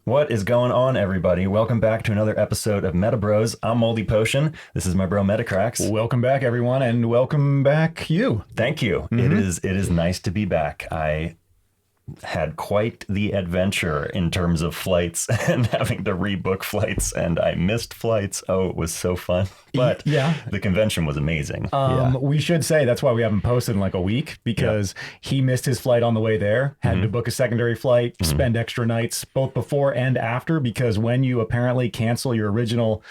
What is going on, everybody? Welcome back to another episode of MetaBroz. I'm Moldy Potion. This is my bro Metacrax. Welcome back, everyone, and welcome back you. Thank you. It is nice to be back. I had quite the adventure in terms of flights and having to rebook flights, and I missed flights. Oh, it was so fun. But yeah, the convention was amazing. We should say that's why we haven't posted in like a week, because he missed his flight on the way there, had to book a secondary flight, spend extra nights both before and after, because when you apparently cancel your original,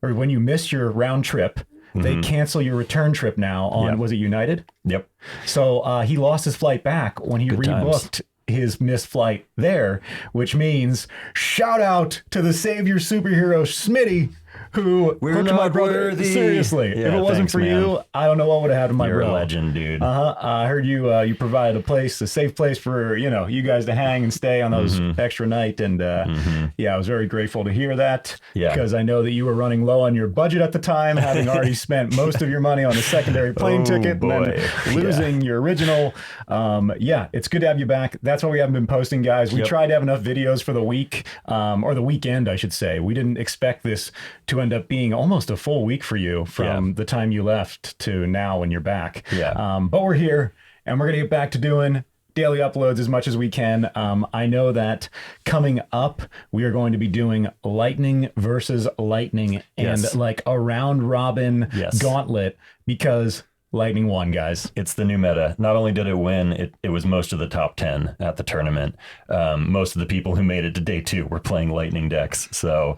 or when you miss your round trip, they cancel your return trip now on, was it United? Yep. So he lost his flight back when he rebooked his missed flight there, which means shout out to the savior superhero Smitty, who We're hooked my not brother. worthy. Seriously, Yeah, if it wasn't thanks, for man. you, I don't know what would have happened to my You're bro. a legend, dude. I heard you provided a safe place for you guys to hang and stay on those extra night, and I was very grateful to hear that. Yeah. Because I know that you were running low on your budget at the time, having already spent most of your money on a secondary plane ticket, boy. and then losing your original. It's good to have you back. That's why we haven't been posting, guys. We tried to have enough videos for the week, or the weekend, I should say. We didn't expect this to end up being almost a full week for you from the time you left to now when you're back. But we're here, and we're going to get back to doing daily uploads as much as we can. I know that coming up, we are going to be doing lightning versus lightning and like a round robin gauntlet, because lightning won, guys. It's the new meta. Not only did it win, it was most of the top 10 at the tournament. Most of the people who made it to day 2 were playing lightning decks. So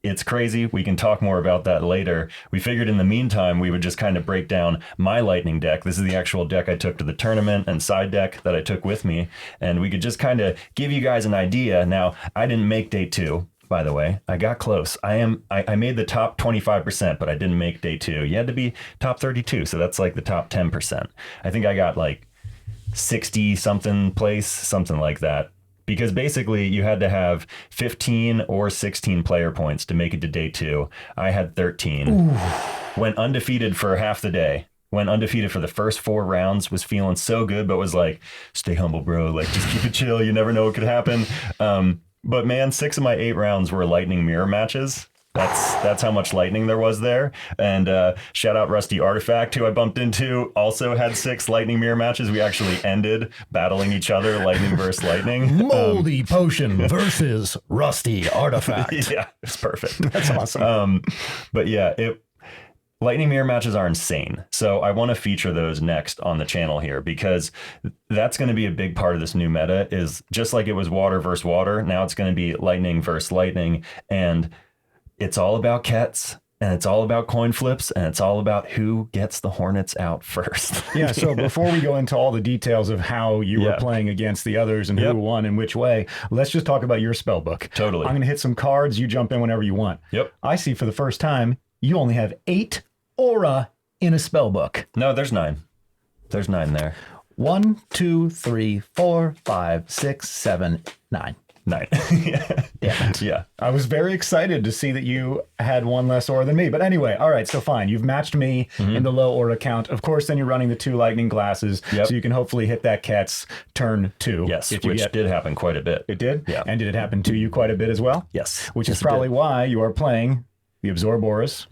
it's crazy. We can talk more about that later. We figured in the meantime, we would just kind of break down my lightning deck. This is the actual deck I took to the tournament and side deck that I took with me. And we could just kind of give you guys an idea. Now, I didn't make day 2. By the way, I got close. I made the top 25%, but I didn't make day 2. You had to be top 32. So that's like the top 10%. I think I got like 60 something place, something like that. Because basically you had to have 15 or 16 player points to make it to day 2. I had 13. Ooh. Went undefeated for half the day. Went undefeated for the first 4 rounds. Was feeling so good, but was like, stay humble, bro. Like, just keep it chill. You never know what could happen. But man, 6 of my 8 rounds were lightning mirror matches. That's how much lightning there was there. And shout out Rusty Artifact, who I bumped into, also had 6 lightning mirror matches. We actually ended battling each other, lightning versus lightning. Moldy Potion versus Rusty Artifact. Yeah, it's perfect. That's awesome. But yeah, lightning mirror matches are insane. So I want to feature those next on the channel here, because that's going to be a big part of this new meta. Is just like it was water versus water. Now it's going to be lightning versus lightning. And it's all about Kets, and it's all about coin flips, and it's all about who gets the Hornets out first. Yeah, so before we go into all the details of how you were playing against the others and who won in which way, let's just talk about your spell book. Totally. I'm going to hit some cards. You jump in whenever you want. Yep. I see for the first time, you only have 8 aura in a spell book. No, there's 9. There's 9 there. 1, 2, 3, 4, 5, 6, 7, 9. 9. Yeah. I was very excited to see that you had 1 less aura than me. But anyway, all right, so fine. You've matched me in the low aura count. Of course, then you're running the 2 lightning glasses, so you can hopefully hit that Cat's turn 2. Yes, which did happen quite a bit. It did? Yeah. And did it happen to you quite a bit as well? Yes. Which is probably why you are playing the Absorb Auras.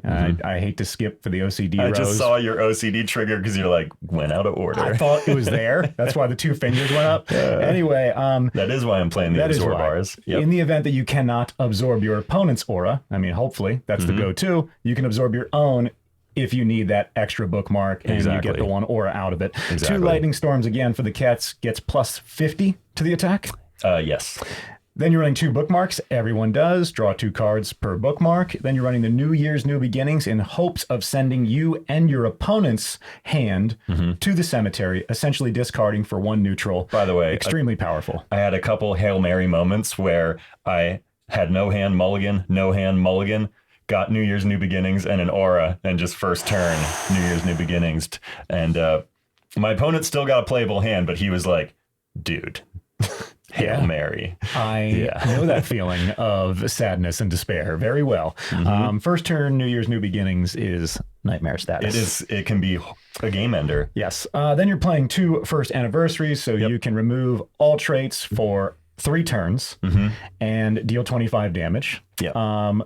I hate to skip for the OCD rows. I just saw your OCD trigger because you're like, went out of order. I thought it was there. That's why the 2 fingers went up. Anyway. That is why I'm playing the Absorb Auras. Yep. In the event that you cannot absorb your opponent's aura, I mean, hopefully that's the go-to, you can absorb your own if you need that extra bookmark and you get the 1 aura out of it. Exactly. 2 lightning storms again for the Cats gets plus 50 to the attack. Yes. Then you're running 2 bookmarks. Everyone does. Draw 2 cards per bookmark. Then you're running the New Year's New Beginnings in hopes of sending you and your opponent's hand to the cemetery, essentially discarding for 1 neutral. By the way, extremely powerful. I had a couple Hail Mary moments where I had no hand mulligan, got New Year's New Beginnings and an aura, and just first turn New Year's New Beginnings. And my opponent still got a playable hand, but he was like, dude. Hail Mary. I know that feeling of sadness and despair very well. First turn, New Year's New Beginnings is nightmare status. It can be a game ender. Yes. Then you're playing 2 first anniversaries, so you can remove all traits for 3 turns and deal 25 damage. Yeah.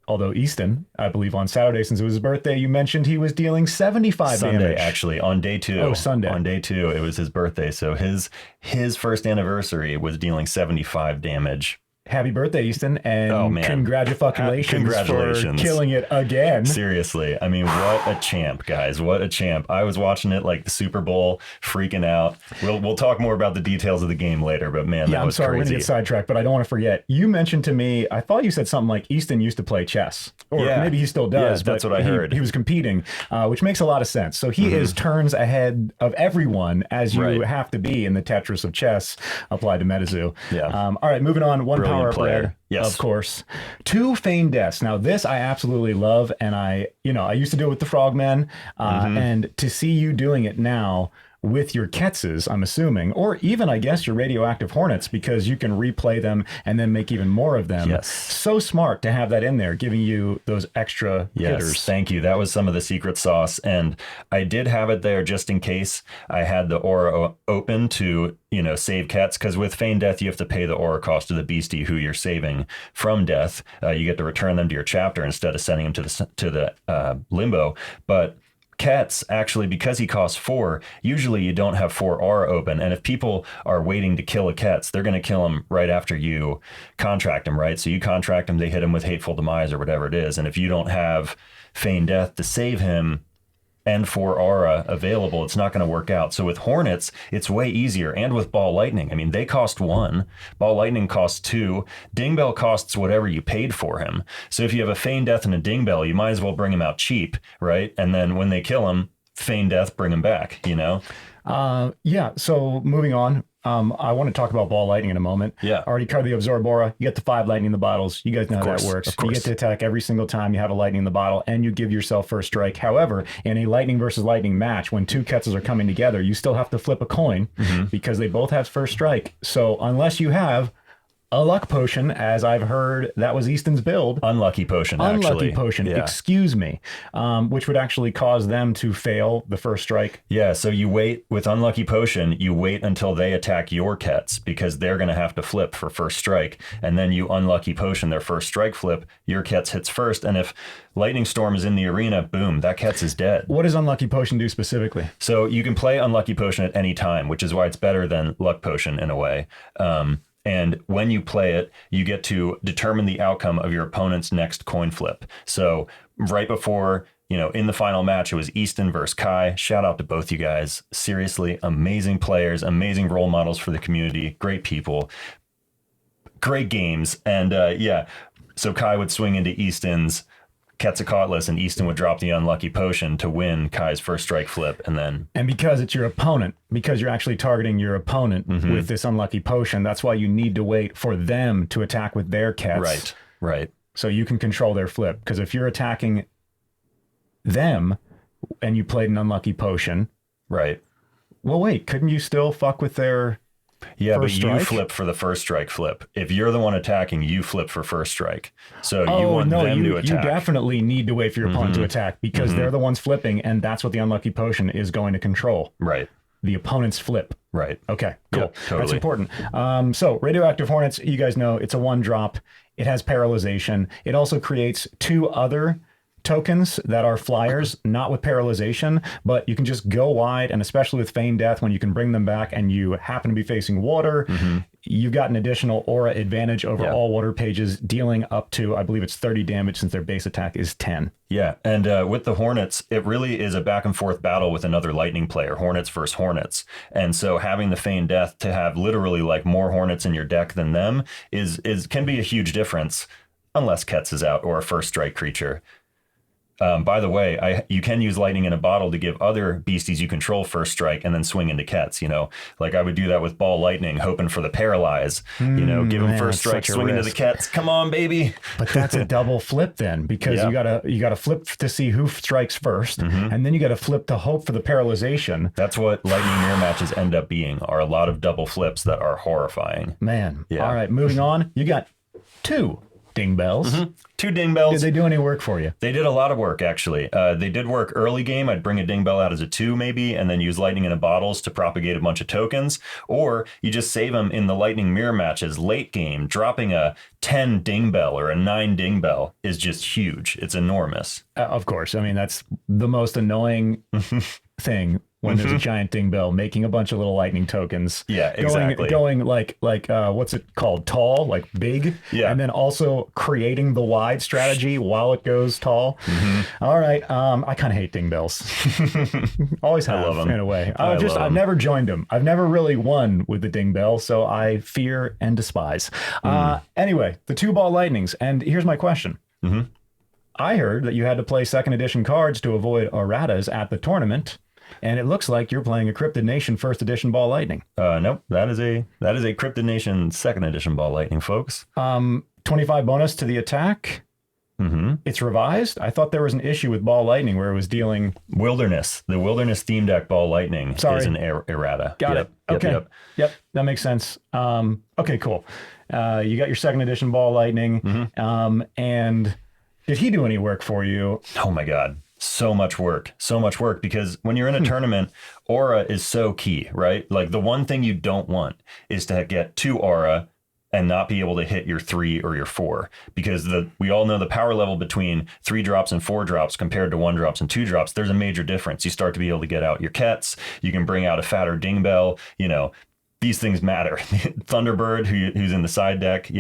Although Easton, I believe on Saturday, since it was his birthday, you mentioned he was dealing 75 Sunday, damage. actually, on day 2. Oh, Sunday. On day 2, it was his birthday. So his first anniversary was dealing 75 damage. Happy birthday, Easton, and congratulations for killing it again. Seriously. I mean, what a champ, guys. What a champ. I was watching it like the Super Bowl, freaking out. We'll talk more about the details of the game later, but man, that was sorry, crazy. we're going to get sidetracked, but I don't want to forget. You mentioned to me, I thought you said something like Easton used to play chess. Or maybe he still does. Yeah, that's what I heard. He was competing, which makes a lot of sense. So he is turns ahead of everyone, as you have to be in the Tetris of chess applied to MetaZoo. Yeah. All right, moving on. One Brilliant power player. player. Yes. Of course. 2 feigned deaths. Now, this I absolutely love, and I used to do it with the Frogmen, and to see you doing it now with your Ketzes, I'm assuming, or even, I guess, your Radioactive Hornets, because you can replay them and then make even more of them. Yes. So smart to have that in there, giving you those extra hitters. Thank you. That was some of the secret sauce. And I did have it there just in case I had the aura open to, save Kets. Because with Feigned Death, you have to pay the aura cost to the beastie who you're saving from death. You get to return them to your chapter instead of sending them to the limbo. But Kets, actually, because he costs 4, usually you don't have 4 aura open. And if people are waiting to kill a Kets, they're going to kill him right after you contract him, right? So you contract him, they hit him with Hateful Demise or whatever it is. And if you don't have Feigned Death to save him and 4 aura available, it's not going to work out. So with Hornets, it's way easier. And with Ball Lightning, I mean, they cost 1. Ball Lightning costs 2. Dingbell costs whatever you paid for him. So if you have a Feigned Death and a Dingbell, you might as well bring him out cheap, right? And then when they kill him, Feigned Death, bring him back, So moving on. I want to talk about Ball Lightning in a moment. Yeah. Already covered the Absorb Aura. You get the 5 lightning in the bottles. You guys know how that works. Of course. You get to attack every single time you have a lightning in the bottle, and you give yourself first strike. However, in a lightning versus lightning match, when 2 Ketzes are coming together, you still have to flip a coin because they both have first strike. So unless you have a luck potion, as I've heard that was Easton's build. Unlucky potion, actually. Unlucky potion, excuse me, which would actually cause them to fail the first strike. Yeah, so you wait with Unlucky Potion, you wait until they attack your Kets because they're going to have to flip for first strike. And then you Unlucky Potion their first strike flip, your Kets hits first. And if Lightning Storm is in the arena, boom, that Kets is dead. What does Unlucky Potion do specifically? So you can play Unlucky Potion at any time, which is why it's better than Luck Potion in a way. And when you play it, you get to determine the outcome of your opponent's next coin flip. So right before, in the final match, it was Easton versus Kai. Shout out to both you guys. Seriously, amazing players, amazing role models for the community, great people, great games. And so Kai would swing into Easton's Quetzalcoatlus, and Easton would drop the Unlucky Potion to win Kai's first strike flip. And because it's your opponent, because you're actually targeting your opponent with this Unlucky Potion, that's why you need to wait for them to attack with their Kets. Right. So you can control their flip. Because if you're attacking them and you played an Unlucky Potion. Right. Well, wait, couldn't you still fuck with their but you flip for the first strike flip. If you're the one attacking, you flip for first strike. So you want them to attack. You definitely need to wait for your opponent to attack because they're the ones flipping, and that's what the Unlucky Potion is going to control. Right. The opponent's flip. Right. Okay, cool. Yeah, totally. That's important. So Radioactive Hornets, you guys know it's a 1-drop. It has paralyzation. It also creates 2 other tokens that are flyers, not with paralyzation, but you can just go wide, and especially with Feigned Death, when you can bring them back and you happen to be facing water, you've got an additional aura advantage over all water pages, dealing up to, I believe it's 30 damage since their base attack is 10. Yeah, and with the Hornets, it really is a back and forth battle with another Lightning player, Hornets versus Hornets. And so having the Feigned Death to have literally like more Hornets in your deck than them can be a huge difference, unless Ketz is out or a first strike creature. By the way, you can use Lightning in a Bottle to give other beasties you control first strike and then swing into Kets, Like I would do that with Ball Lightning, hoping for the Paralyze, give them first strike, swing into the Kets. Come on, baby. But that's a double flip then, because you gotta flip to see who strikes first, and then you gotta flip to hope for the paralyzation. That's what Lightning Mirror matches end up being, are a lot of double flips that are horrifying. Man. Yeah. All right, moving on. You got 2 ding bells. Mm-hmm. 2 ding bells. Did they do any work for you? They did a lot of work, actually. They did work early game. I'd bring a ding bell out as a 2 maybe, and then use lightning in a bottles to propagate a bunch of tokens. Or you just save them in the lightning mirror matches late game. Dropping a 10 ding bell or a 9 ding bell is just huge. It's enormous. Of course. I mean, that's the most annoying thing when there's a giant ding bell making a bunch of little lightning tokens. Yeah, exactly. Going like what's it called? Tall, like big. Yeah. And then also creating the wide strategy while it goes tall. All right. I kind of hate ding bells. Always have, I love them. in a way. I've never joined them. I've never really won with the ding bell, so I fear and despise. Anyway, the 2-ball lightnings. And here's my question. I heard that you had to play 2nd edition cards to avoid erratas at the tournament. And it looks like you're playing a Cryptid Nation 1st edition ball lightning. Nope, that is a Cryptid Nation 2nd edition ball lightning, folks. 25 bonus to the attack. It's revised. I thought there was an issue with ball lightning where it was dealing Wilderness. The Wilderness theme deck ball lightning is an errata. Got it. Okay. Yep. That makes sense. Okay, cool. You got your 2nd edition ball lightning. And did he do any work for you? Oh my God. So much work, because when you're in a tournament, aura is so key, right? Like the one thing you don't want is to get 2 aura and not be able to hit your 3 or your 4, because we all know the power level between 3 drops and 4 drops compared to 1 drops and 2 drops. There's a major difference. You start to be able to get out your Kets. You can bring out a fatter ding bell, these things matter. Thunderbird, who's in the side deck,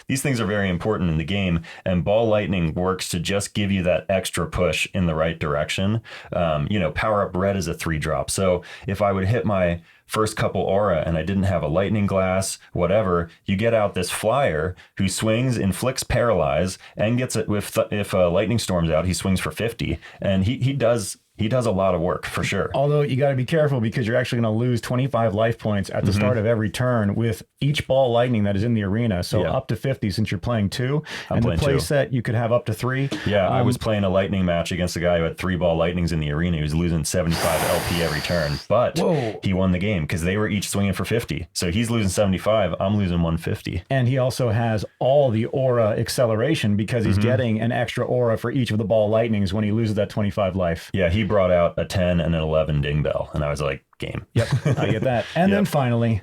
these things are very important in the game. And ball lightning works to just give you that extra push in the right direction. Power up red is a 3 drop. So if I would hit my first couple aura and I didn't have a lightning glass, whatever, you get out this flyer who swings, inflicts paralyze, and gets it if lightning storms out, he swings for 50. And he does a lot of work for sure. Although you got to be careful because you're actually going to lose 25 life points at the start of every turn with each ball lightning that is in the arena. So up to 50 since you're playing 2. And the play set, you could have up to 3. Yeah, I was playing a lightning match against a guy who had 3 ball lightnings in the arena. He was losing 75 LP every turn. But he won the game because they were each swinging for 50. So he's losing 75. I'm losing 150. And he also has all the aura acceleration because he's getting an extra aura for each of the ball lightnings when he loses that 25 life. Yeah, he brought out a 10 and an 11 ding bell, and I was like, game. Yep, I get that. And then finally,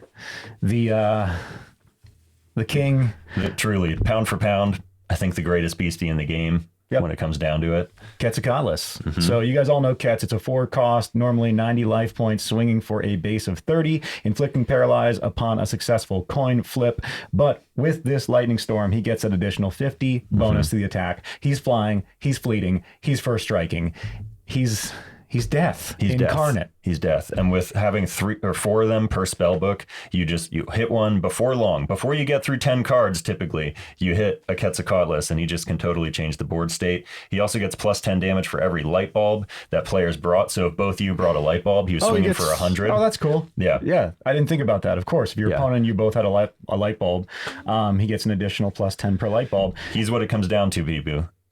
the king. Truly, pound for pound, I think the greatest beastie in the game when it comes down to it. Quetzalcoatlus. So you guys all know Quetz. It's a 4 cost, normally 90 life points, swinging for a base of 30, inflicting paralyze upon a successful coin flip. But with this lightning storm, he gets an additional 50 bonus to the attack. He's flying, he's fleeting, he's first striking. He's death incarnate. He's death. And with having 3 or 4 of them per spell book, you hit one before you get through 10 cards, typically, you hit a Quetzalcoatlus and he just can totally change the board state. He also gets plus 10 damage for every light bulb that players brought. So if both of you brought a light bulb, he was swinging for 100. Oh, that's cool. Yeah. Yeah. I didn't think about that. Of course, if your opponent and you both had a light bulb, he gets an additional plus 10 per light bulb. He's what it comes down to,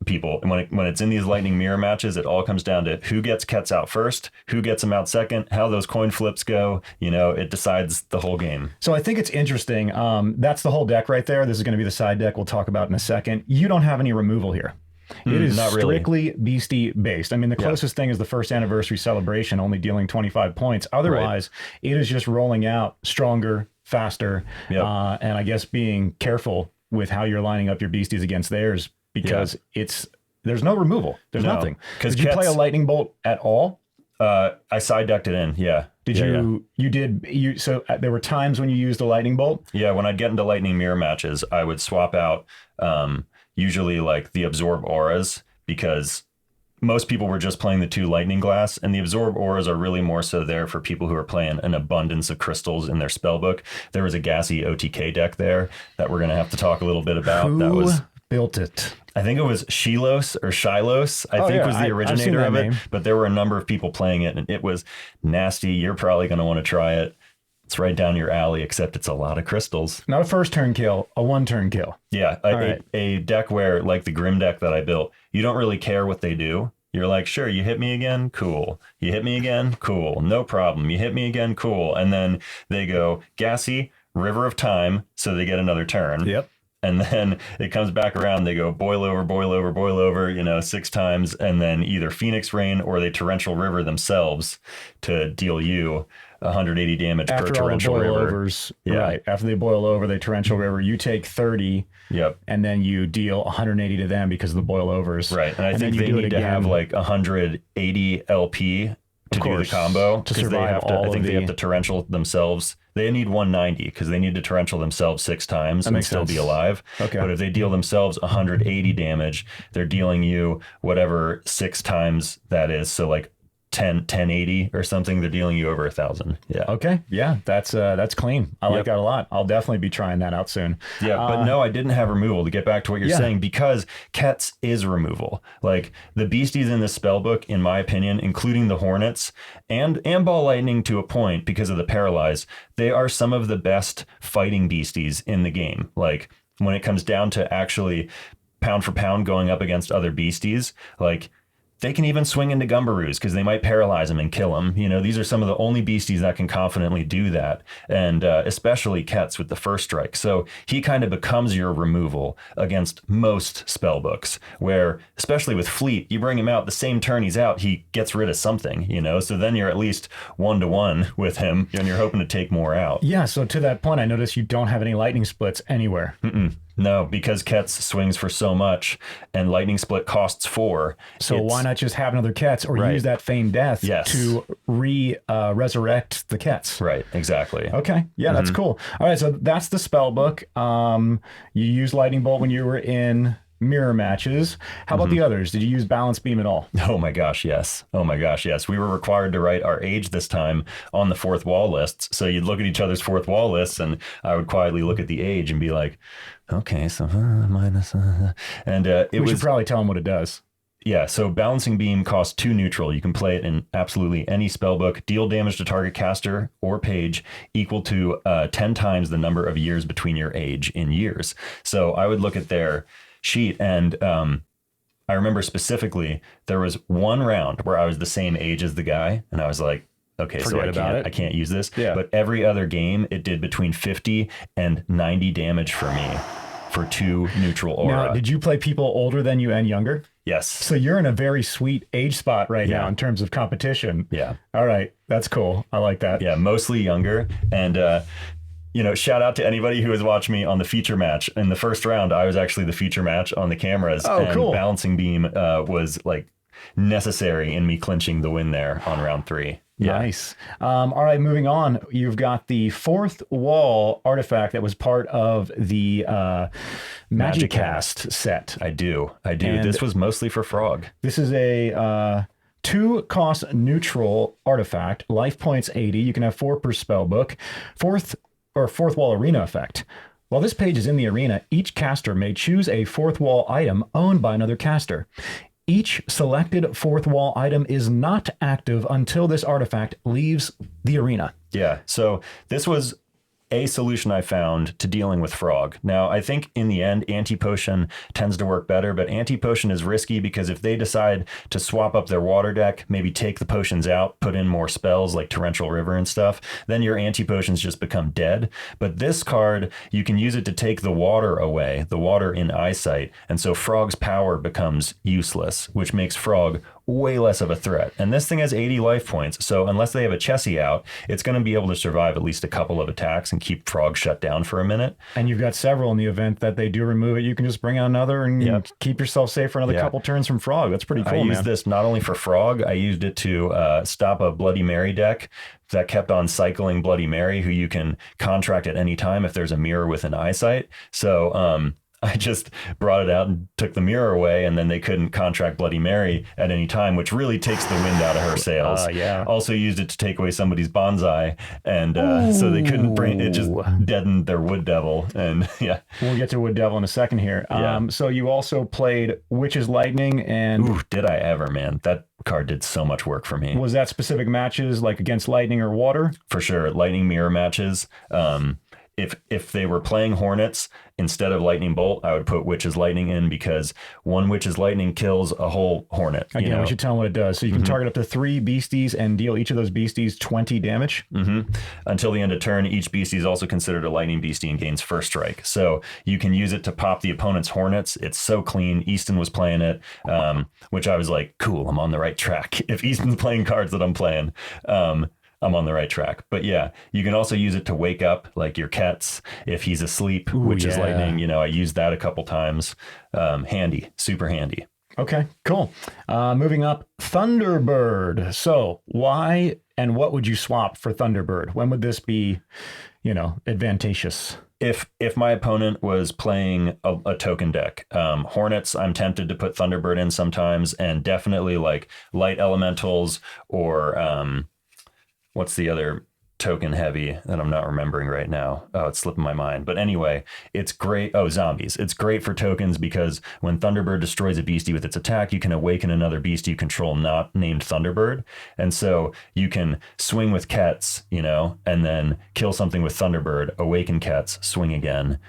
people. And when it's in these lightning mirror matches, it all comes down to who gets Kets out first, who gets them out second, how those coin flips go. It decides the whole game. So I think it's interesting. That's the whole deck right there. This is going to be the side deck we'll talk about in a second. You don't have any removal here. It is not strictly beastie based. I mean, the closest thing is the first anniversary celebration, only dealing 25 points. Otherwise, it is just rolling out stronger, faster, and I guess being careful with how you're lining up your beasties against theirs. Because there's no removal. There's nothing. Did you play a lightning bolt at all? I side decked it in. Yeah. Did you? So there were times when you used a lightning bolt. Yeah. When I'd get into lightning mirror matches, I would swap out usually like the absorb auras, because most people were just playing the 2 lightning glass, and the absorb auras are really more so there for people who are playing an abundance of crystals in their spell book. There was a gassy OTK deck there that we're going to have to talk a little bit about. Who built it? I think it was Shilos I think was the originator of it, but there were a number of people playing it and it was nasty. You're probably going to want to try it. It's right down your alley, except it's a lot of crystals. Not a first turn kill, a 1-turn kill. Yeah, a deck where, like the Grim deck that I built, you don't really care what they do. You're like, sure, you hit me again? Cool. You hit me again? Cool. No problem. You hit me again? Cool. And then they go, gassy, River of Time, so they get another turn. Yep. and then it comes back around. They go boil over, boil over, boil over, 6 times, and then either Phoenix Rain or they Torrential River themselves to deal you 180 damage per Torrential River. Overs, right. After they boil over, they Torrential River. You take 30. Yep. And then you deal 180 to them because of the boil overs. Right. And I think they need to have like 180 LP to do the combo to survive I think they have to torrential themselves. They need 190 because they need to torrential themselves 6 times and still be alive. Okay. But if they deal themselves 180 damage, they're dealing you whatever 6 times that is. So like 1080 or something, they're dealing you over 1,000. Yeah. Okay. Yeah, that's clean. I like that a lot. I'll definitely be trying that out soon. Yeah, but no, I didn't have removal, to get back to what you're saying, because Kets is removal. Like the beasties in this spell book, in my opinion, including the Hornets and Ball Lightning to a point because of the Paralyze, they are some of the best fighting beasties in the game. Like when it comes down to actually pound for pound going up against other beasties, like they can even swing into Gumbaroos because they might paralyze them and kill them. These are some of the only beasties that can confidently do that. And especially Kets with the first strike. So he kind of becomes your removal against most spell books, where, especially with Fleet, you bring him out the same turn he's out, he gets rid of something, so then you're at least 1-to-1 with him and you're hoping to take more out. Yeah. So to that point, I noticed you don't have any lightning splits anywhere. No, because Kets swings for so much and Lightning Split costs 4. So why not just have another Kets or use that Feigned Death to resurrect the Kets? Right, exactly. Okay, yeah, that's cool. All right, so that's the spell book. You used Lightning Bolt when you were in mirror matches. How about the others? Did you use Balance Beam at all? Oh my gosh, yes. We were required to write our age this time on the fourth wall lists. So you'd look at each other's fourth wall lists, and I would quietly look at the age and be like, okay, so minus. And we should probably tell them what it does. Yeah, so Balancing Beam costs 2 neutral. You can play it in absolutely any spellbook. Deal damage to target caster or page equal to 10 times the number of years between your age in years. So I would look at their sheet, and I remember specifically there was one round where I was the same age as the guy, and I was like, okay, I can't use this. Yeah. But every other game, it did between 50 and 90 damage for me for 2 neutral aura. Now, did you play people older than you and younger? Yes. So you're in a very sweet age spot right now in terms of competition. Yeah. All right. That's cool. I like that. Yeah, mostly younger. And, shout out to anybody who has watched me on the feature match. In the first round, I was actually the feature match on the cameras. Oh, and cool. Balancing Beam was like necessary in me clinching the win there on round 3. Yeah. Nice. All right, moving on. You've got the fourth wall artifact that was part of the Magicast set. I do. And this was mostly for Frog. This is a 2-cost neutral artifact. Life points 80. You can have 4 per spell book. Fourth wall arena effect. While this page is in the arena, each caster may choose a fourth wall item owned by another caster. Each selected fourth wall item is not active until this artifact leaves the arena. Yeah, so this was a solution I found to dealing with Frog. Now, I think in the end, Anti-Potion tends to work better, but Anti-Potion is risky because if they decide to swap up their water deck, maybe take the potions out, put in more spells like Torrential River and stuff, then your Anti-Potions just become dead. But this card, you can use it to take the water away, the water in Eyesight, and so Frog's power becomes useless, which makes Frog way less of a threat. And this thing has 80 life points, so unless they have a Chessie out, it's going to be able to survive at least a couple of attacks and keep Frog shut down for a minute. And you've got several in the event that they do remove it. You can just bring out another and keep yourself safe for another couple turns from Frog. That's pretty cool, I used this not only for Frog, I used it to stop a Bloody Mary deck that kept on cycling Bloody Mary, who you can contract at any time if there's a mirror with an Eyesight. So I just brought it out and took the mirror away, and then they couldn't contract Bloody Mary at any time, which really takes the wind out of her sails. Also used it to take away somebody's bonsai, and so they couldn't bring it, just deadened their Wood Devil. And we'll get to Wood Devil in a second here. So you also played Witch's Lightning, and ooh, did I ever, man. That card did so much work for me. Was that specific matches like against Lightning or Water? For sure. Lightning mirror matches. if they were playing Hornets instead of Lightning Bolt, I would put Witch's Lightning in, because one Witch's Lightning kills a whole Hornet. Again, we should tell them what it does. So you can target up to 3 beasties and deal each of those beasties 20 damage. Until the end of turn, each beastie is also considered a lightning beastie and gains first strike. So you can use it to pop the opponent's Hornets. It's so clean. Easton was playing it, which I was like, cool, I'm on the right track. If Easton's playing cards that I'm playing, I'm on the right track. But yeah, you can also use it to wake up like your Kets if he's asleep, which is lightning. You know, I used that a couple times. Handy, super handy. Okay, cool. Moving up, Thunderbird. So why and what would you swap for Thunderbird? When would this be, advantageous? If my opponent was playing a token deck, Hornets, I'm tempted to put Thunderbird in sometimes, and definitely like light elementals or what's the other token heavy that I'm not remembering right now? Oh, it's slipping my mind. But anyway, it's great. Oh, zombies. It's great for tokens because when Thunderbird destroys a beastie with its attack, you can awaken another beastie you control not named Thunderbird. And so you can swing with Kets, and then kill something with Thunderbird, awaken Kets, swing again,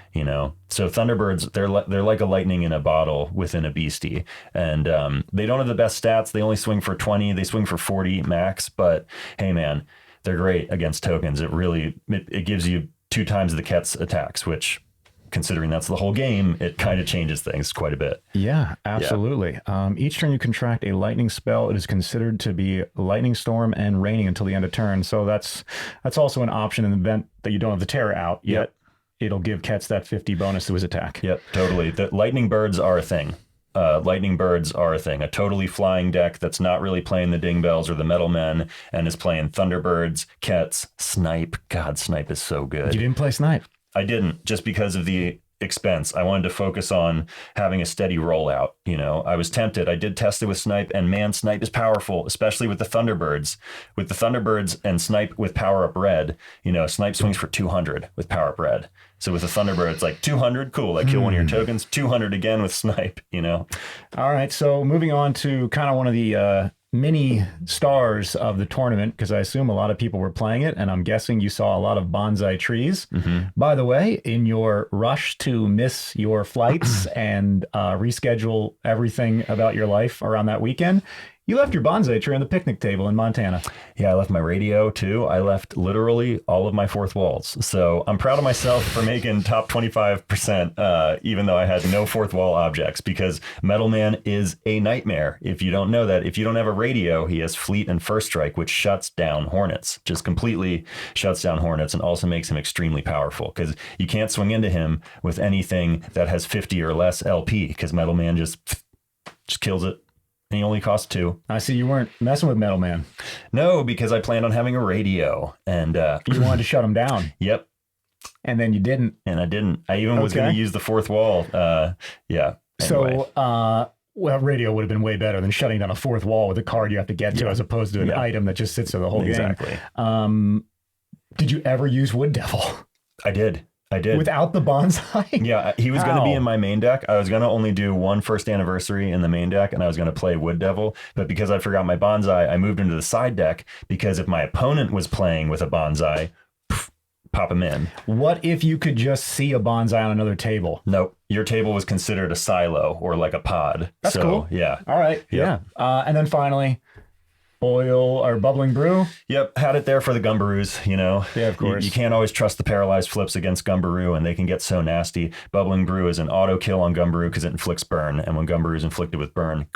So Thunderbirds, they're like a lightning in a bottle within a beastie. And they don't have the best stats. They only swing for 20. They swing for 40 max. But hey, man, they're great against tokens. It gives you 2 times the Ket's attacks, which, considering that's the whole game, it kind of changes things quite a bit. Yeah, absolutely. Yeah. Each turn you contract a lightning spell, it is considered to be lightning storm and raining until the end of turn. So that's also an option in the event that you don't have the terror out yet. Yep. It'll give Ket's that 50 bonus to his attack. Yep, totally. The lightning birds are a thing. A totally flying deck that's not really playing the Ding Bells or the Metal Men and is playing Thunderbirds, Kets, Snipe. God, Snipe is so good. You didn't play Snipe? I didn't, just because of the expense. I wanted to focus on having a steady rollout. I was tempted. I did test it with Snipe, and man, Snipe is powerful, especially with the Thunderbirds. With the Thunderbirds and Snipe with Power Up Red, Snipe swings for 200 with Power Up Red. So with a Thunderbird, it's like 200, cool. I kill one of your tokens, 200 again with Snipe, All right, so moving on to kind of one of the mini stars of the tournament, because I assume a lot of people were playing it, and I'm guessing you saw a lot of bonsai trees. By the way, in your rush to miss your flights and reschedule everything about your life around that weekend, you left your bonsai tree on the picnic table in Montana. Yeah, I left my radio too. I left literally all of my fourth walls. So I'm proud of myself for making top 25%, even though I had no fourth wall objects, because Metal Man is a nightmare. If you don't know that, if you don't have a radio, he has Fleet and First Strike, which shuts down Hornets, just completely shuts down Hornets, and also makes him extremely powerful because you can't swing into him with anything that has 50 or less LP, because Metal Man just kills it. And he only costs 2. I see you weren't messing with Metal Man. No, because I planned on having a radio, and you wanted to shut him down. Yep. And then you didn't. And I didn't. I even was going to use the fourth wall. Yeah. Anyway. So, radio would have been way better than shutting down a fourth wall with a card you have to get to, as opposed to an item that just sits there the whole game. Exactly. Did you ever use Wood Devil? I did. Without the bonsai? Yeah, he was going to be in my main deck. I was going to only do one first anniversary in the main deck, and I was going to play Wood Devil. But because I forgot my bonsai, I moved into the side deck, because if my opponent was playing with a bonsai, pop him in. What if you could just see a bonsai on another table? Nope. Your table was considered a silo or like a pod. That's cool. Yeah. All right. Yep. Yeah. And then finally, Boil or Bubbling Brew. Yep, had it there for the Gumbaroos, Yeah, of course. You can't always trust the paralyzed flips against Gumbaroo, and they can get so nasty. Bubbling Brew is an auto kill on Gumbaroo because it inflicts burn, and when Gumbaroo is inflicted with burn,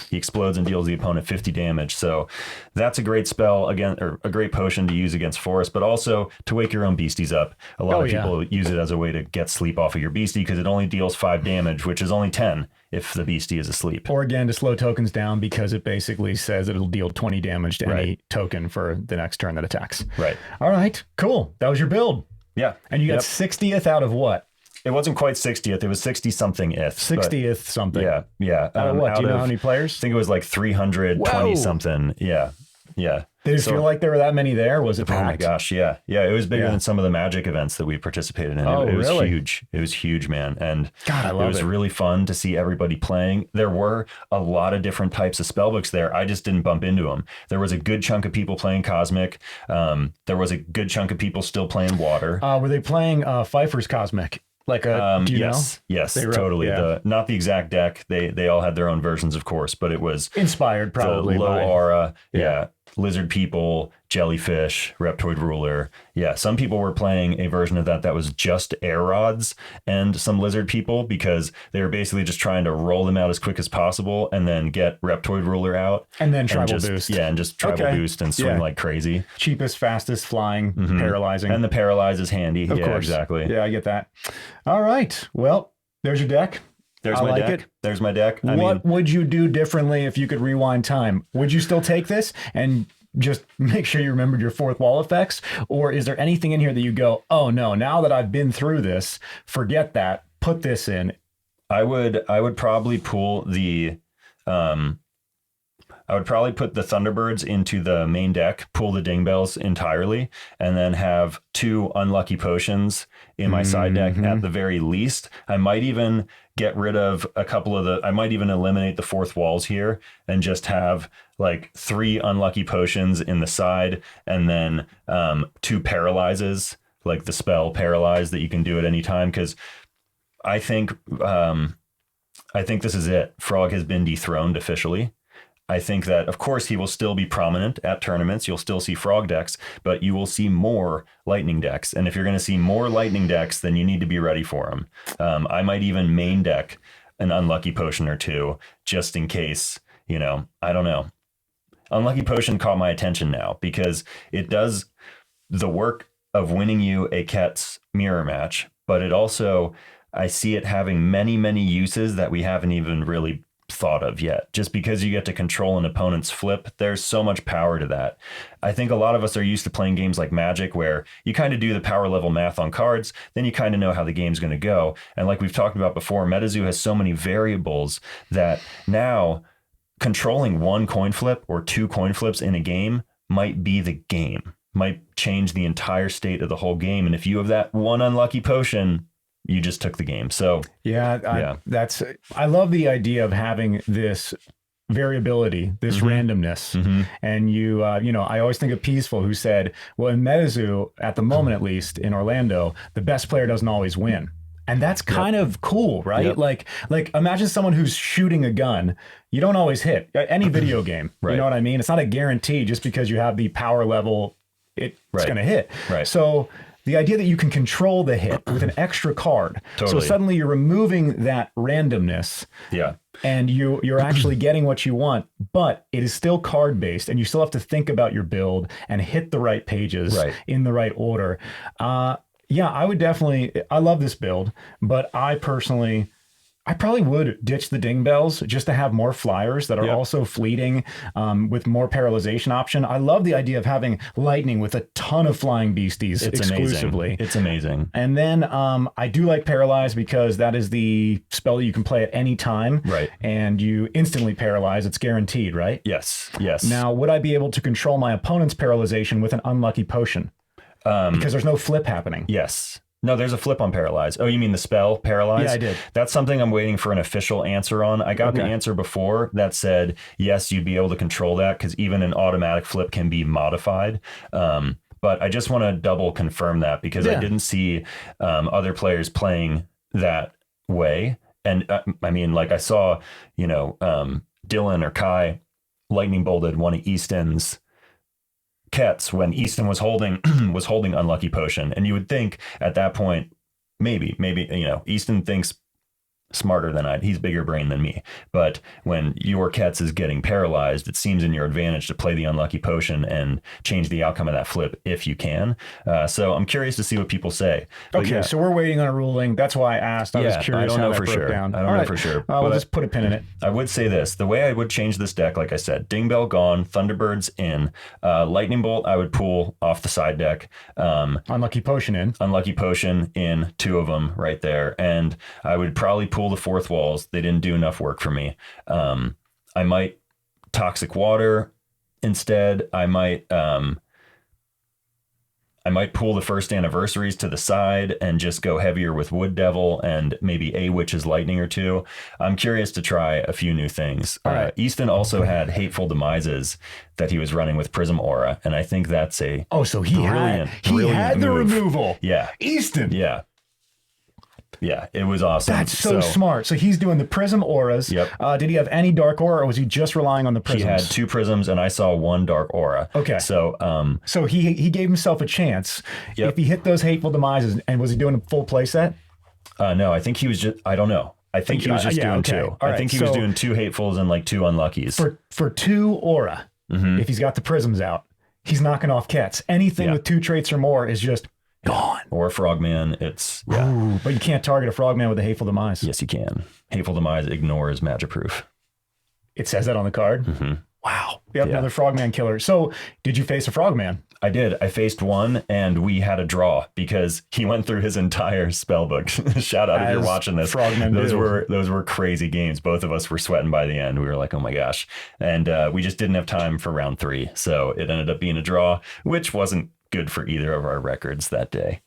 he explodes and deals the opponent 50 damage. So that's a great spell again, or a great potion to use against Forest, but also to wake your own beasties up. A lot of people use it as a way to get sleep off of your beastie, because it only deals 5 damage, which is only 10 if the beastie is asleep. Or again, to slow tokens down, because it basically says it'll deal 20 damage to any token for the next turn that attacks. Right. All right, cool. That was your build. Yeah. And you got 60th out of what? It wasn't quite 60th. It was 60-something-th. 60th something. Yeah. Out of what? Do you know how many players? I think it was like 320 something. Yeah. Yeah. Did it feel like there were that many there? Was it Oh my packed? gosh, yeah. It was bigger Yeah. than some of the Magic events that we participated in. Oh, It was really? huge. It was huge, man. And God, I love it was it. really fun to see everybody playing. There were a lot of different types of spellbooks there. I just didn't bump into them. There was a good chunk of people playing Cosmic. There was a good chunk of people still playing Water. Were they playing Pfeiffer's Cosmic? Like a, do you know? Yes, They wrote- totally. yeah. Not the exact deck. They all had their own versions, of course, but it was Inspired probably the low by aura. Yeah. Lizard people, jellyfish, reptoid ruler. Yeah. Some people were playing a version of that was just air rods and some lizard people, because they were basically just trying to roll them out as quick as possible and then get reptoid ruler out. and then tribal just, boost. Yeah. And just tribal Okay. boost and swing Yeah. like crazy. Cheapest, fastest, flying, paralyzing. And the paralyze is handy. Of yeah, course. exactly. Yeah, I get that. All right. Well, there's your deck. There's I my like deck. it. There's my deck. I What mean, would you do differently if you could rewind time? Would you still take this and just make sure you remembered your fourth wall effects? Or is there anything in here that you go, oh no, now that I've been through this, forget that, put this in? I would probably pull the I would probably put the Thunderbirds into the main deck, pull the Dingbells entirely, and then have 2 unlucky potions in my side deck at the very least. I might even get rid of a couple of I might even eliminate the fourth walls here and just have like 3 unlucky potions in the side, and then 2 paralyzes, like the spell Paralyze that you can do at any time. Because I think this is it. Frog has been dethroned officially. I think that, of course, he will still be prominent at tournaments. You'll still see Frog decks, but you will see more Lightning decks. And if you're going to see more Lightning decks, then you need to be ready for them. I might even main deck an Unlucky Potion or 2, just in case, I don't know. Unlucky Potion caught my attention now because it does the work of winning you a Ket's mirror match, but it also, I see it having many, many uses that we haven't even really thought of yet. Just because you get to control an opponent's flip, there's so much power to that. I think a lot of us are used to playing games like Magic where you kind of do the power level math on cards, then you kind of know how the game's going to go. And like we've talked about before, MetaZoo has so many variables that now controlling 1 coin flip or 2 coin flips in a game might be the game, might change the entire state of the whole game. And if you have that 1 unlucky potion, you just took the game. So I love the idea of having this variability, this randomness. And I always think of Peaceful, who said, well, in MetaZoo, at the moment, at least in Orlando, the best player doesn't always win. And that's kind of cool, right? Yep. Like imagine someone who's shooting a gun. You don't always hit any video game. Right. You know what I mean? It's not a guarantee just because you have the power level, it's going to hit. Right. So the idea that you can control the hit with an extra card. Totally. So suddenly you're removing that randomness. Yeah. And you're actually getting what you want, but it is still card based, and you still have to think about your build and hit the right pages in the right order. I would definitely, I love this build, but I probably would ditch the Dingbells just to have more flyers that are also fleeting, with more paralyzation option. I love the idea of having lightning with a ton of flying beasties exclusively. It's amazing. And then I do like Paralyze because that is the spell that you can play at any time. Right. And you instantly paralyze. It's guaranteed, right? Yes. Yes. Now, would I be able to control my opponent's paralyzation with an unlucky potion? Because there's no flip happening. Yes. No, there's a flip on Paralyze. Oh, you mean the spell Paralyze? Yeah, I did. That's something I'm waiting for an official answer on. I got the answer before that said, yes, you'd be able to control that because even an automatic flip can be modified. But I just want to double confirm that because I didn't see other players playing that way. And I mean, like I saw, Dylan or Kai lightning bolted one of Easton's Kets when Easton was holding Unlucky Potion, and you would think at that point maybe Easton thinks smarter than he's bigger brain than me, but when your Kets is getting paralyzed, it seems in your advantage to play the Unlucky Potion and change the outcome of that flip if you can. So I'm curious to see what people say. But so we're waiting on a ruling. That's why I asked. I was curious. I don't how know that for broke sure. down. I don't know for sure. We'll just put a pin in it. I would say this: the way I would change this deck, like I said, Dingbell gone, Thunderbirds in, Lightning Bolt I would pull off the side deck, Unlucky Potion in 2 of them right there, and I would probably pull the fourth walls. They didn't do enough work for me. I might Toxic Water instead. I might pull the first anniversaries to the side and just go heavier with Wood Devil and maybe a Witch's Lightning or two. I'm curious to try a few new things. All right. Easton also had Hateful Demises that he was running with Prism Aura, and I think that's a so he brilliant had the move. removal. Yeah. Easton. Yeah, it was awesome. That's so smart. So he's doing the Prism Auras. Yep. Did he have any Dark Aura, or was he just relying on the Prisms? He had 2 Prisms, and I saw 1 Dark Aura. Okay. So so he gave himself a chance. Yep. If he hit those Hateful Demises, and was he doing a full playset? no, I think he was just, I don't know. I think he was just doing 2. I think he was doing 2 Hatefuls and like 2 Unluckies. For 2 Aura, if he's got the Prisms out, he's knocking off Kets. Anything with 2 traits or more is just gone. Or Frogman, it's Ooh, but you can't target a Frogman with a Hateful Demise. Yes, you can. Hateful Demise ignores Magic Proof. It says that on the card. Wow. Yep, another Frogman killer. So did you face a Frogman? I did. I faced one, and we had a draw because he went through his entire spellbook. Shout out if you're watching this. Frogmen those were crazy games. Both of us were sweating by the end. We were like, oh my gosh. And we just didn't have time for round 3. So it ended up being a draw, which wasn't good for either of our records that day.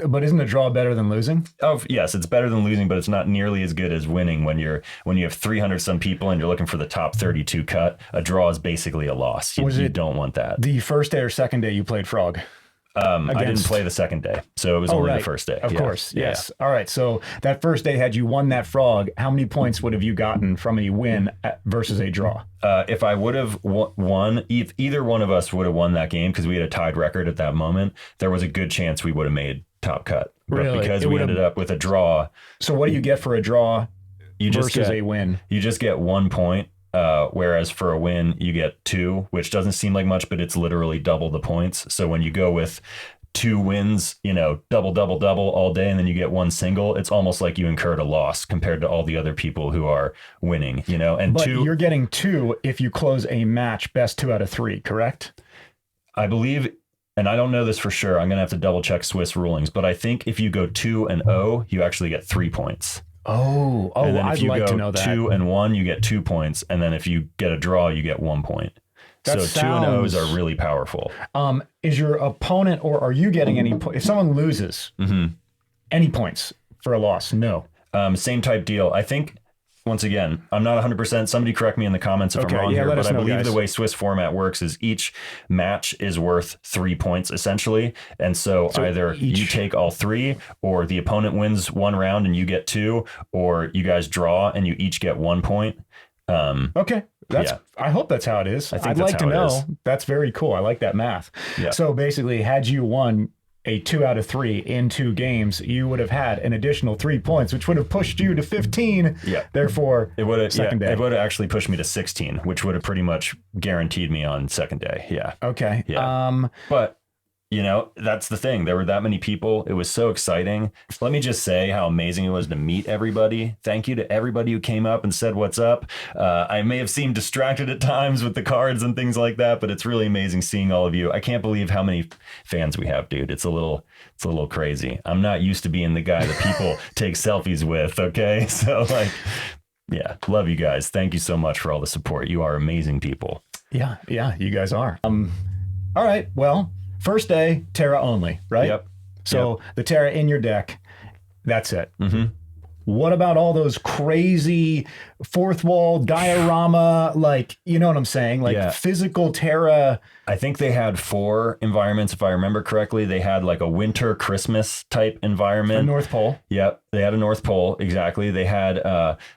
But isn't a draw better than losing? Oh yes, it's better than losing, but it's not nearly as good as winning when you have 300 some people and you're looking for the top 32 cut. A draw is basically a loss. You don't want that. The first day or second day you played Frog? I didn't play the second day, so it was only the first day. Of course, yes. All right, so that first day, had you won that Frog, how many points would have you gotten from a win versus a draw? If I would have won, if either one of us would have won that game, because we had a tied record at that moment, there was a good chance we would have made top cut. Really? But because we ended up with a draw. So what do you get for a draw versus a win? You just get 1 point. Whereas for a win, you get 2, which doesn't seem like much, but it's literally double the points. So when you go with 2 wins, double all day, and then you get 1 single, it's almost like you incurred a loss compared to all the other people who are winning, And but you're getting 2 if you close a match best 2 out of 3, correct? I believe, and I don't know this for sure, I'm going to have to double check Swiss rulings, but I think if you go 2-0, you actually get 3 points. Oh, and then I'd like to know that. 2-1, you get 2 points, and then if you get a draw, you get 1 point. So 2-0s are really powerful. Is your opponent, or are you getting any if someone loses, any points for a loss? No. Same type deal. I think, once again, I'm not 100%. Somebody correct me in the comments if I'm wrong here, but I believe the way Swiss format works is each match is worth 3 points essentially. And so either you take all 3, or the opponent wins 1 round and you get 2, or you guys draw and you each get 1 point. Okay. I hope that's how it is. I'd like to know. That's very cool. I like that math. Yeah. So basically, had you won a 2 out of 3 in 2 games, you would have had an additional 3 points, which would have pushed you to 15. Yeah. Therefore, it would have second day. It would have actually pushed me to 16, which would have pretty much guaranteed me on second day. Yeah. Okay. Yeah. But that's the thing. There were that many people. It was so exciting. Let me just say how amazing it was to meet everybody. Thank you to everybody who came up and said what's up. I may have seemed distracted at times with the cards and things like that, but it's really amazing seeing all of you. I can't believe how many fans we have, dude. It's a little crazy. I'm not used to being the guy that people take selfies with. Okay. So yeah, love you guys. Thank you so much for all the support. You are amazing people. Yeah, you guys are. All right. Well, first day, Terra only, right? Yep. So the Terra in your deck, that's it. What about all those crazy fourth wall diorama, you know what I'm saying? Physical Terra. I think they had 4 environments, if I remember correctly. They had like a winter Christmas type environment. A North Pole. Yep. They had a North Pole. Exactly. They had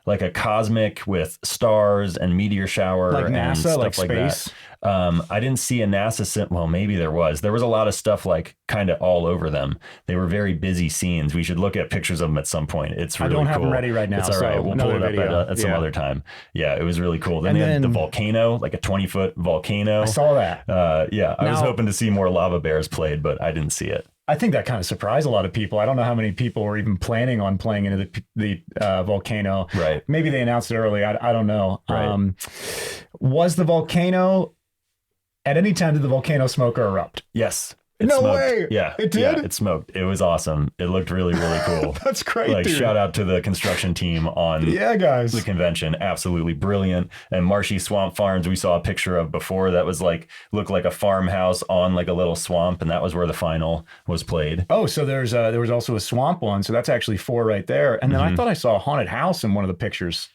like a cosmic with stars and meteor shower. Like and NASA, stuff like space. That. I didn't see a NASA well, maybe there was a lot of stuff kind of all over them. They were very busy scenes. We should look at pictures of them at some point. It's really cool. I don't have them ready right now. It's all right. We'll pull it up at some other time. Yeah, it was really cool. Then they had the volcano, like a 20-foot volcano. I saw that. I was hoping to see more lava bears played, but I didn't see it. I think that kind of surprised a lot of people. I don't know how many people were even planning on playing into the volcano. Right. Maybe they announced it early. I don't know. Right. Was the volcano, at any time did the volcano smoke or erupt? Yes. No smoked. way. Yeah. It did? Yeah, it smoked. It was awesome. It looked really, really cool. That's great, Like, dude. shout out to the construction team on Yeah, guys. the convention. Absolutely brilliant. And Marshy Swamp Farms, we saw a picture of before that was like, looked like a farmhouse on like a little swamp. And that was where the final was played. Oh, so there was also a swamp one. So that's actually 4 right there. And then I thought I saw a haunted house in one of the pictures.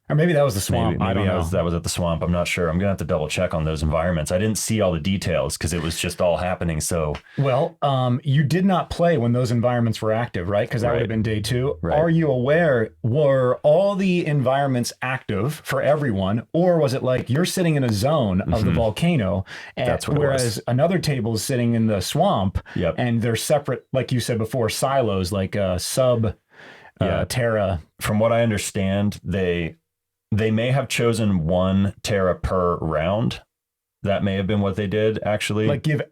Or maybe that was the swamp. Maybe I don't know. that was at the swamp. I'm not sure. I'm going to have to double check on those environments. I didn't see all the details because it was just all happening. So, Well, you did not play when those environments were active, right? Because that would have been day 2. Right. Are you aware, were all the environments active for everyone? Or was it like you're sitting in a zone of the volcano, and, That's what it whereas was. another table is sitting in the swamp, Yep. and they're separate, like you said before, silos, like sub Terra. from what I understand, they may have chosen 1 Terra per round. That may have been what they did, actually. Like give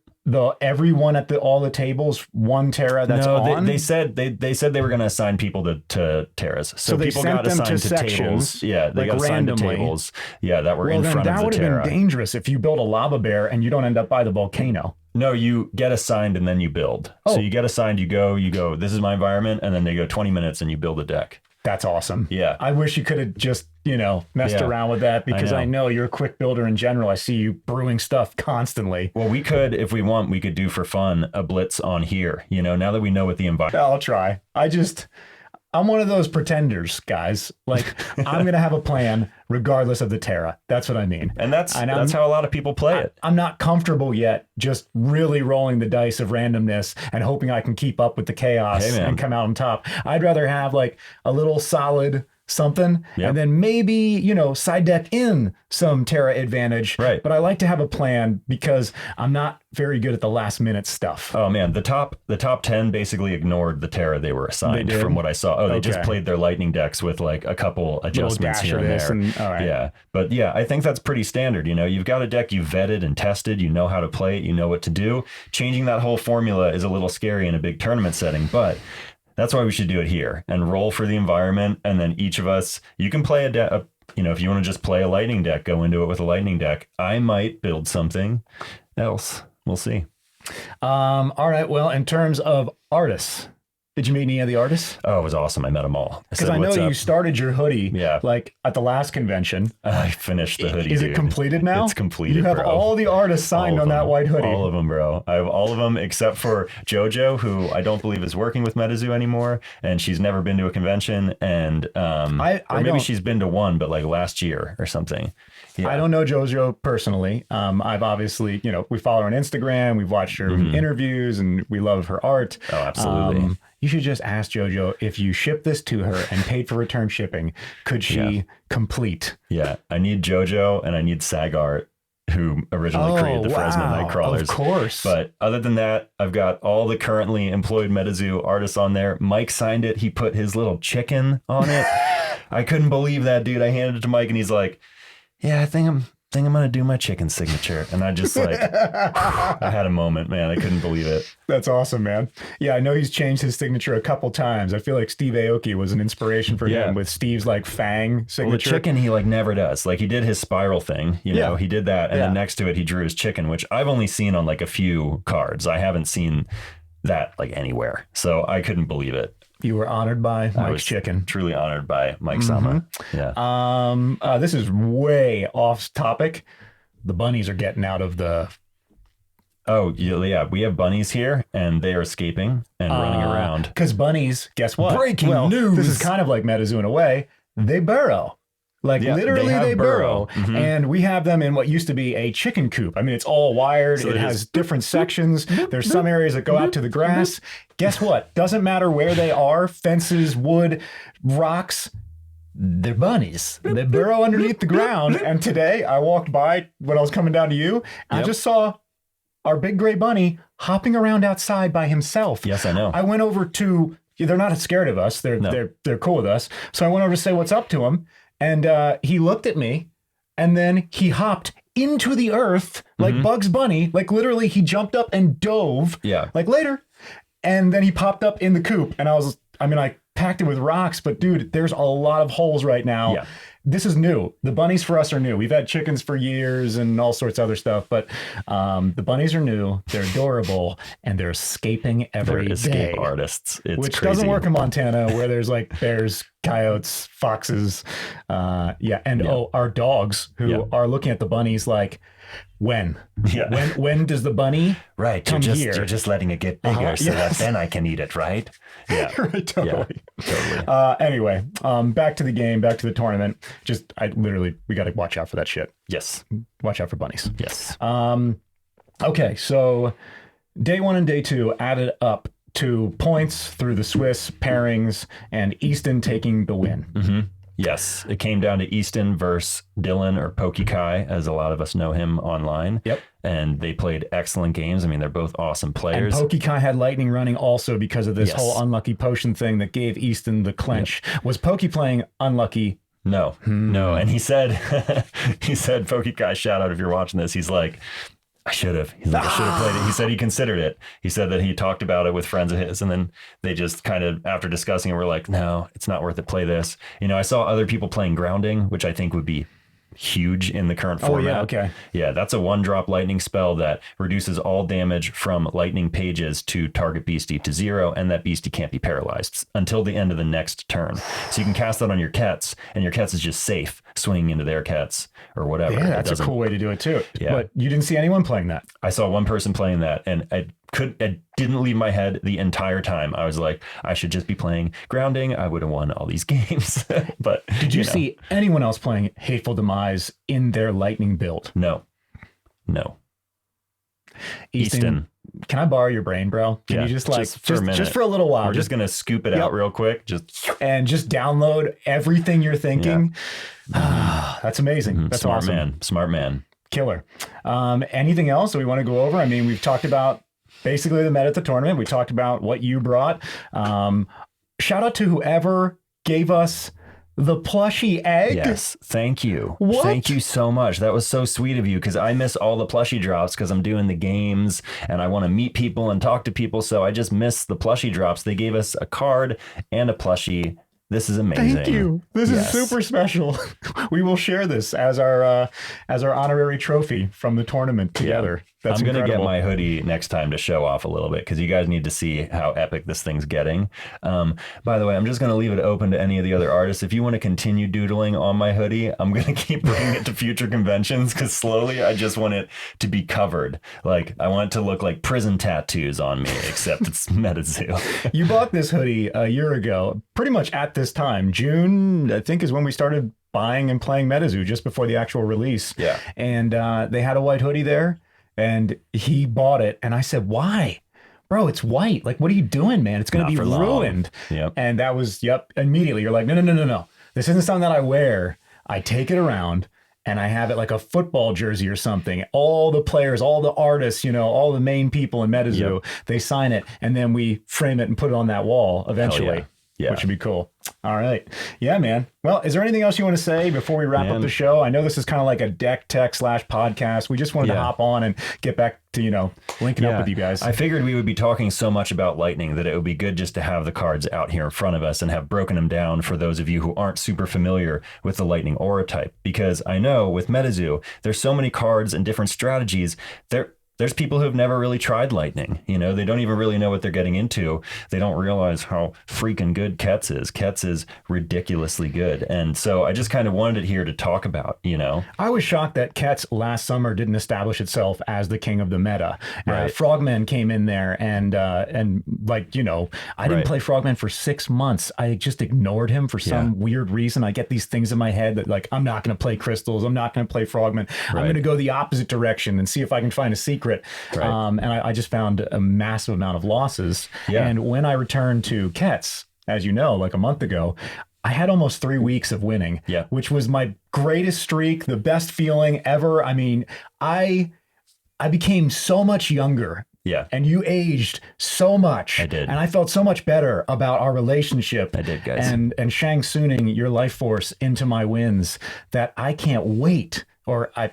everyone at all the tables 1 Terra that's on? They said they were going to assign people to Terras. So they people sent got them to assigned to sections, tables. Yeah, they like, got assigned randomly. to tables. Yeah, that were in then front of that the would have Terra. been dangerous if you build a lava bear and you don't end up by the volcano. No, you get assigned and then you build. Oh. So you get assigned, you go, this is my environment, and then they go 20 minutes and you build a deck. That's awesome. Yeah. I wish you could have just, messed Yeah. around with that, because I know you're a quick builder in general. I see you brewing stuff constantly. Well, we could, if we want, we could do for fun a blitz on here. Now that we know what the environment. I'll try. I'm one of those pretenders, guys. Like, I'm going to have a plan regardless of the Terra. That's what I mean. And that's how a lot of people play it. I'm not comfortable yet just really rolling the dice of randomness and hoping I can keep up with the chaos Hey, man. and come out on top. I'd rather have like a little solid something, Yep. and then maybe, side deck in some Terra advantage. Right. But I like to have a plan because I'm not very good at the last minute stuff. Oh man, the top 10 basically ignored the Terra they were assigned They did? from what I saw. Oh, they just Okay. played their lightning decks with like a couple adjustments dash here of and this there. and- all right. Yeah. But yeah, I think that's pretty standard. You've got a deck you vetted and tested, you know how to play it, you know what to do. Changing that whole formula is a little scary in a big tournament setting, but that's why we should do it here and roll for the environment. And then each of us, you can play a deck. If you want to just play a lightning deck, go into it with a lightning deck. I might build something else. We'll see. All right. Well, in terms of artists, did you meet any of the artists? Oh, it was awesome. I met them all. Because said, I know "What's you up?" started your hoodie Yeah. like at the last convention. I finished the hoodie. Is dude. it completed now? It's completed. You have bro. all the artists signed All on of that them. white hoodie. All of them, bro. I have all of them except for JoJo, who I don't believe is working with MetaZoo anymore, and she's never been to a convention. And or maybe don't- she's been to one, but like last year or something. Yeah. I don't know JoJo personally. I've obviously, we follow her on Instagram. We've watched her interviews, and we love her art. Oh, absolutely. You should just ask JoJo, if you ship this to her and paid for return shipping, could she complete? Yeah, I need JoJo and I need SagArt, who originally created the Fresno Nightcrawlers. Of course. But other than that, I've got all the currently employed MetaZoo artists on there. Mike signed it. He put his little chicken on it. I couldn't believe that, dude. I handed it to Mike and he's like, yeah, I think I'm gonna do my chicken signature. And I just like I had a moment, man. I couldn't believe it. That's awesome, man. Yeah, I know he's changed his signature a couple times. I feel like Steve Aoki was an inspiration for him with Steve's like fang signature. Well, the chicken he like never does. Like he did his spiral thing, he did that, and then next to it he drew his chicken, which I've only seen on like a few cards. I haven't seen that like anywhere. So I couldn't believe it. You were honored by I Mike's was chicken. Truly honored by Mike Sama. Yeah. This is way off topic. The bunnies are getting out of the. Oh, yeah. We have bunnies here and they are escaping and running around. Because bunnies, guess what? Breaking news. This is kind of like MetaZoo in a way. They burrow. Like literally they burrow. Mm-hmm. And we have them in what used to be a chicken coop. I mean, it's all wired. It has different sections. There's some areas that go out to the grass. Guess what? Doesn't matter where they are. Fences, wood, rocks. They're bunnies. They burrow underneath the ground. And today I walked by when I was coming down to you. And I just saw our big gray bunny hopping around outside by himself. Yes, I know. I went over to, they're not scared of us. They're cool with us. So I went over to say what's up to him. And he looked at me and then he hopped into the earth like Bugs Bunny. Like literally he jumped up and dove. Yeah. Like later. And then he popped up in the coop. And I packed it with rocks, but dude, there's a lot of holes right now. Yeah. This is new. The bunnies for us are new. We've had chickens for years and all sorts of other stuff, but the bunnies are new. They're adorable, and they're escaping every They're escape day. artists. It's Which crazy. doesn't work in Montana, where there's like bears, coyotes, foxes, and our dogs who are looking at the bunnies like, when does the bunny come here? You're just letting it get bigger so that then I can eat it, right? Yeah. Right, totally. Yeah, totally. Anyway, back to the game, back to the tournament. We got to watch out for that shit. Yes. Watch out for bunnies. Yes. Okay, so day 1 and day 2 added up to points through the Swiss pairings and Easton taking the win. Mm-hmm. Yes, it came down to Easton versus Dylan, or Pokey Kai, as a lot of us know him online. Yep. And they played excellent games. I mean, they're both awesome players. And Pokey Kai had lightning running also because of this whole unlucky potion thing that gave Easton the clinch. Yep. Was Pokey playing unlucky? No. And he said, Pokey Kai, shout out if you're watching this. He's like, I should have. He's like, I should have played it. He said he considered it. He said that he talked about it with friends of his, and then they just kind of, after discussing it, were like, no, it's not worth it. Play this. You know, I saw other people playing grounding, which I think would be huge in the current format. Yeah, okay. Yeah, that's a 1-drop lightning spell that reduces all damage from lightning pages to target beastie to 0, and that beastie can't be paralyzed until the end of the next turn. So you can cast that on your Kets, and your Kets is just safe swinging into their Kets or whatever. Yeah, that's a cool way to do it too. Yeah. But you didn't see anyone playing that. I saw one person playing that, and it didn't leave my head the entire time. I was like, I should just be playing grounding. I would have won all these games. But did you see anyone else playing Hateful Demise in their lightning build? No. Easton. Can I borrow your brain, bro? Can you just for a little while? We're just gonna scoop it out real quick. Just download everything you're thinking. Yeah. That's amazing. Mm-hmm. That's awesome. Smart man. Killer. Anything else that we want to go over? I mean, we've talked about basically the meta at the tournament. We talked about what you brought. Shout out to whoever gave us the plushie egg. Yes, thank you. What? Thank you so much. That was so sweet of you, because I miss all the plushie drops because I'm doing the games and I want to meet people and talk to people. So I just miss the plushie drops. They gave us a card and a plushie. This is amazing. Thank you. This is super special. We will share this as our honorary trophy from the tournament together. Yeah. I'm going to get my hoodie next time to show off a little bit, because you guys need to see how epic this thing's getting. By the way, I'm just going to leave it open to any of the other artists. If you want to continue doodling on my hoodie, I'm going to keep bringing it to future conventions, because slowly I just want it to be covered. Like, I want it to look like prison tattoos on me, except it's MetaZoo. You bought this hoodie a year ago, pretty much at this time. June, I think, is when we started buying and playing MetaZoo, just before the actual release. Yeah. And they had a white hoodie there, and he bought it. And I said, why? Bro, it's white. Like, what are you doing, man? It's going to be ruined. Yep. And that was, immediately. You're like, no. This isn't something that I wear. I take it around and I have it like a football jersey or something. All the players, all the artists, all the main people in MetaZoo, they sign it, and then we frame it and put it on that wall eventually. Yeah. Which would be cool. All right. Yeah, man. Well, is there anything else you want to say before we wrap up the show? I know this is kind of like a deck tech / podcast. We just wanted to hop on and get back to, linking up with you guys. I figured we would be talking so much about Lightning that it would be good just to have the cards out here in front of us and have broken them down for those of you who aren't super familiar with the Lightning aura type. Because I know with MetaZoo, there's so many cards and different strategies. There's people who've never really tried Lightning. They don't even really know what they're getting into. They don't realize how freaking good Kets is. Kets is ridiculously good. And so I just kind of wanted it here to talk about, I was shocked that Kets last summer didn't establish itself as the king of the meta. Right. Frogman came in there and I didn't play Frogman for 6 months. I just ignored him for some weird reason. I get these things in my head that, like, I'm not going to play Crystals. I'm not going to play Frogman. I'm going to go the opposite direction and see if I can find a secret. Right. And I just found a massive amount of losses. Yeah. And when I returned to Kets, as you know, like a month ago, I had almost 3 weeks of winning, which was my greatest streak, the best feeling ever. I mean, I became so much younger. Yeah. And you aged so much. I did. And I felt so much better about our relationship. I did, guys. And Shang Tsuning your life force into my wins that I can't wait. I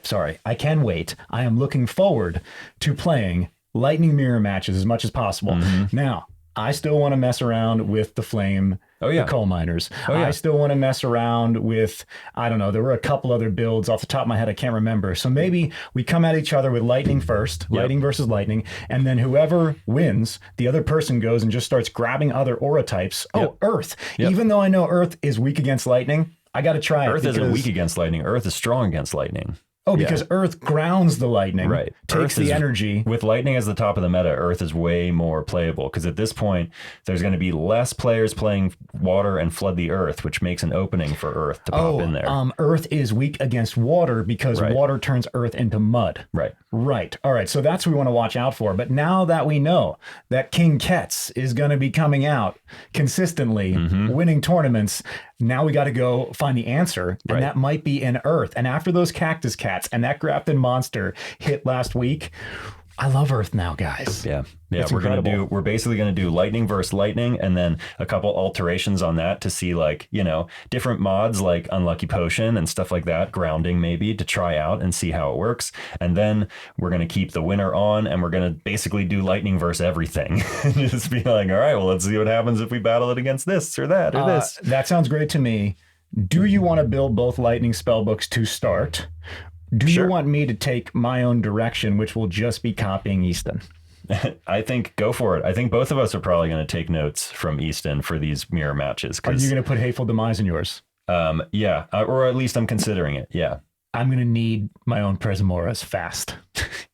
can wait. I am looking forward to playing Lightning Mirror matches as much as possible. Mm-hmm. Now, I still want to mess around with the Flame Oh, yeah. the coal miners. Oh, yeah. I still want to mess around with, I don't know, there were a couple other builds off the top of my head I can't remember. So maybe we come at each other with lightning first, lightning versus lightning, and then whoever wins, the other person goes and just starts grabbing other aura types. Oh, Earth. Even though I know Earth is weak against lightning, I got to try it. Earth isn't weak against lightning. Earth is strong against lightning. Oh, because Earth grounds the lightning, right? Takes the energy. With lightning as the top of the meta, Earth is way more playable because at this point, there's going to be less players playing water and flood the Earth, which makes an opening for Earth to pop in there. Earth is weak against water because water turns Earth into mud. Right. Right. All right. So that's what we want to watch out for. But now that we know that King Ketz is going to be coming out consistently, winning tournaments, now we got to go find the answer. And that might be in Earth. And after those cactus cats and that grafted monster hit last week, I love Earth now, guys. Yeah. It's We're basically gonna do lightning versus lightning, and then a couple alterations on that to see, like, you know, different mods like Unlucky Potion and stuff like that, grounding maybe, to try out and see how it works. And then we're gonna keep the winner on, and we're gonna basically do lightning versus everything. Just be like, all right, well, let's see what happens if we battle it against this or that or this. That sounds great to me. Do you want to build both lightning spell books to start? Do you want me to take my own direction, which will just be copying Easton? I think go for it. I think both of us are probably going to take notes from Easton for these mirror matches. Are you going to put Hateful Demise in yours? Yeah, or at least I'm considering it. Yeah. I'm going to need my own Prismoras fast.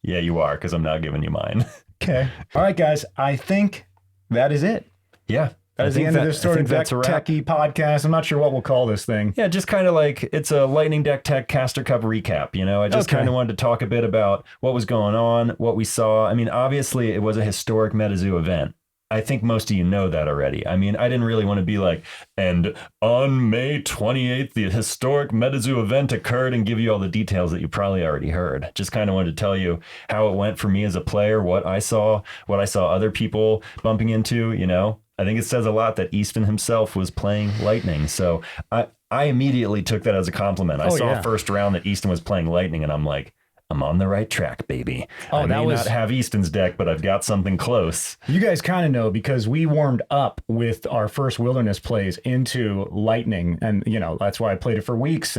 Yeah, you are, because I'm not giving you mine. Okay. All right, guys. I think that is it. Yeah. That is the end of this sort of deck techie podcast. I'm not sure what we'll call this thing. Yeah, just kind of like it's a Lightning Deck Tech Caster Cup recap. You know, I just kind of wanted to talk a bit about what was going on, what we saw. I mean, obviously, it was a historic MetaZoo event. I think most of you know that already. I mean, I didn't really want to be like, and on May 28th, the historic MetaZoo event occurred and give you all the details that you probably already heard. Just kind of wanted to tell you how it went for me as a player, what I saw other people bumping into, you know. I think it says a lot that Easton himself was playing Lightning. So I immediately took that as a compliment. I saw first round that Easton was playing Lightning, and I'm like, I'm on the right track, baby. I may not have Easton's deck, but I've got something close. You guys kind of know because we warmed up with our first Wilderness plays into Lightning. And, you know, that's why I played it for weeks.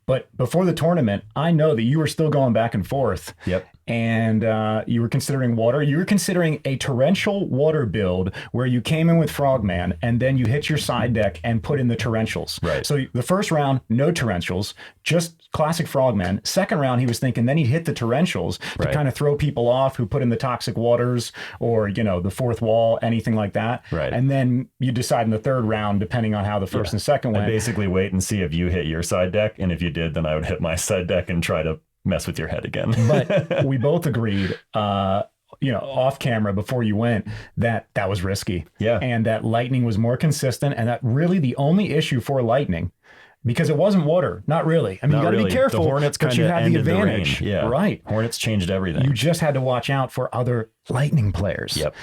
But before the tournament, I know that you were still going back and forth. Yep. And you were considering water. You were considering a torrential water build where you came in with Frogman and then you hit your side deck and put in the torrentials. Right. So the first round, no torrentials, just classic Frogman. Second round, he was thinking then he'd hit the torrentials to kind of throw people off who put in the toxic waters or, you know, the fourth wall, anything like that. Right. And then you decide in the third round, depending on how the first and second went. I basically wait and see if you hit your side deck. And if you did, then I would hit my side deck and try to mess with your head again. But we both agreed, you know, off camera before you went, that was risky. Yeah. And that Lightning was more consistent, and that really the only issue for Lightning, because it wasn't water, not really. I mean, you got to be careful. The Hornets but you had the advantage. Yeah. Right. Hornets changed everything. You just had to watch out for other Lightning players. Yep.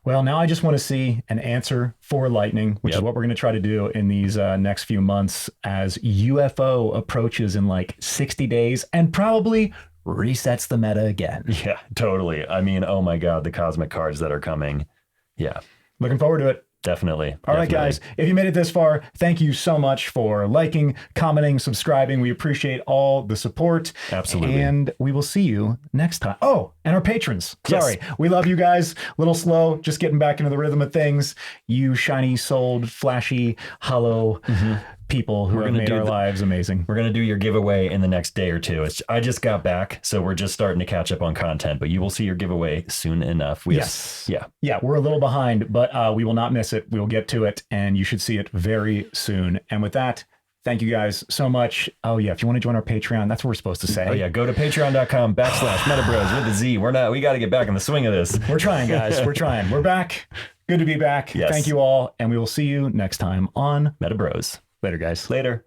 Well, now I just want to see an answer for Lightning, which is what we're going to try to do in these next few months as UFO approaches in like 60 days and probably resets the meta again. Yeah, totally. I mean, oh my God, the cosmic cards that are coming. Yeah. Looking forward to it. Definitely. All right, guys, if you made it this far, thank you so much for liking, commenting, subscribing. We appreciate all the support. Absolutely. And we will see you next time. Oh, and our patrons. Sorry. We love you guys. A little slow, just getting back into the rhythm of things. You shiny souled, flashy, hollow people who have made our lives amazing. We're going to do your giveaway in the next day or two. I just got back, so we're just starting to catch up on content, but you will see your giveaway soon enough. Yeah, we're a little behind, but we will not miss it. We will get to it, and you should see it very soon. And with that, thank you guys so much. Oh yeah, if you want to join our Patreon, that's what we're supposed to say. Oh yeah, go to patreon.com/MetaBroz with a Z. We got to get back in the swing of this. We're trying, guys. We're trying. We're back. Good to be back. Yes. Thank you all, and we will see you next time on MetaBroz. Later, guys. Later.